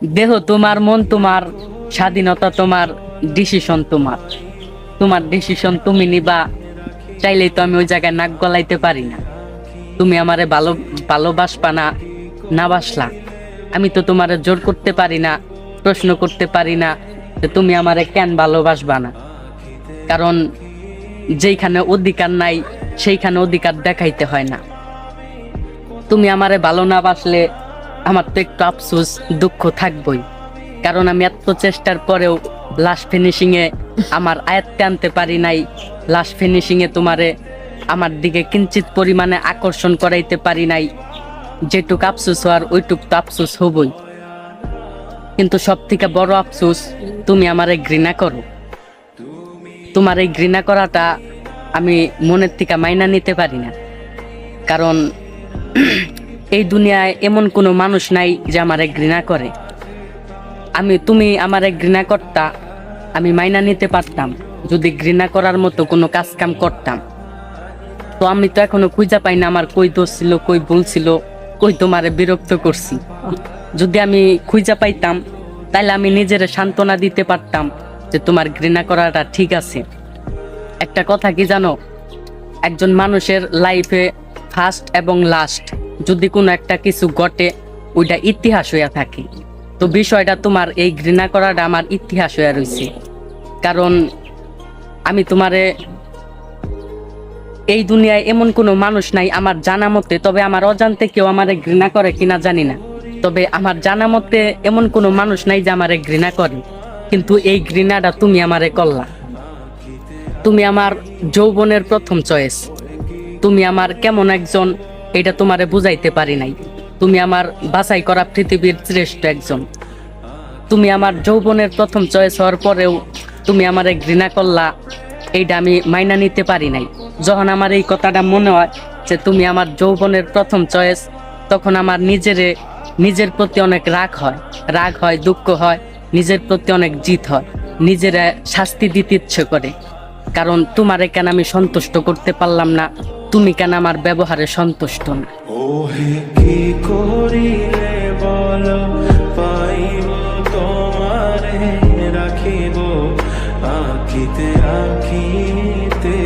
দেহ তোমার, মন তোমার, স্বাধীনতা তোমার, ডিসিশন তোমার। তোমার ডিসিশন তুমি নিবা, চাইলেই তো আমি ওই জায়গায় নাক গলাইতে পারি না। তুমি আমারে ভালোবাসবা না, না বাসলা আমি তো তোমারে জোর করতে পারি না, প্রশ্ন করতে পারি না যে তুমি আমারে কেন ভালোবাসবা না। কারণ যেইখানে অধিকার নাই সেইখানে অধিকার দেখাইতে হয় না। তুমি আমারে ভালো না বাসলে আমার তো একটু আফসোস, দুঃখ থাকবই। কারণ আমি এত চেষ্টার পরেও লাস্ট ফিনিশিং এ আমার আয়ত্তে আনতে পারি নাই। লাস্ট ফিনিশিং এ তোমারে আমার দিকে কিঞ্চিত পরিমাণে আকর্ষণ করাইতে পারি নাই। যেটুক আফসোস হওয়ার ওইটুক তো আফসোস হবই। কিন্তু সব থেকে বড় আফসোস, তুমি আমারে ঘৃণা করো। তোমার এই ঘৃণা করাটা আমি মনের থেকে মাইনা নিতে পারি না। কারণ এই দুনিয়ায় এমন কোনো মানুষ নাই যে আমারে ঘৃণা করে। তুমি আমারে ঘৃণা করতা, আমি মাইনা নিতে পারতাম যদি ঘৃণা করার মতো কোনো কাজ কাম করতাম। তো আমি তো এখনো খুঁজে পাই না আমার কই দোষ ছিল, কই ভুল ছিল, কই তোমারে বিরক্ত করছি। যদি আমি খুঁজে পাইতাম তাহলে আমি নিজের সান্ত্বনা দিতে পারতাম যে তোমার ঘৃণা করাটা ঠিক আছে। একটা কথা কি জানো, একজন মানুষের লাইফে ফার্স্ট এবং লাস্ট যদি কোনো একটা কিছু ঘটে, ওইটা ইতিহাস হইয়া থাকে। তো বিষয়টা তোমার এই ঘৃণা করাটা আমার ইতিহাস হইয়া রয়েছে। কারণ আমি তোমারে, এই দুনিয়ায় এমন কোনো মানুষ নাই আমার জানা মতে, তবে আমার অজান্তে কেউ আমারে ঘৃণা করে কিনা জানি না, তবে আমার জানা মতে এমন কোনো মানুষ নাই যে আমারে ঘৃণা করে। কিন্তু এই ঘৃণাটা তুমি আমারে করলা। তুমি আমার যৌবনের প্রথম চয়েস। তুমি আমার কেমন একজন এটা তোমারে বুঝাইতে পারি নাই। তুমি আমার বাছাই করা পৃথিবীর শ্রেষ্ঠ একজন। তুমি আমার যৌবনের প্রথম চয়েস হওয়ার পরেও তুমি আমারে ঘৃণা করলা, এইটা আমি মাইনা নিতে পারি নাই। যখন আমার এই কথাটা মনে হয় যে তুমি আমার যৌবনের প্রথম চয়েস, তখন আমার নিজের প্রতি অনেক রাগ হয়, দুঃখ হয়, নিজের প্রতি অনেক জিত হয়, নিজের শাস্তি দিতে ইচ্ছে করে। কারণ তোমারে কেন আমি সন্তুষ্ট করতে পারলাম না, তুমি কেন আমার ব্যবহারে সন্তুষ্ট না। ওহে কি করিলে বলো, পাইব তোমারে রাখিব আঁকিতে আঁকিতে।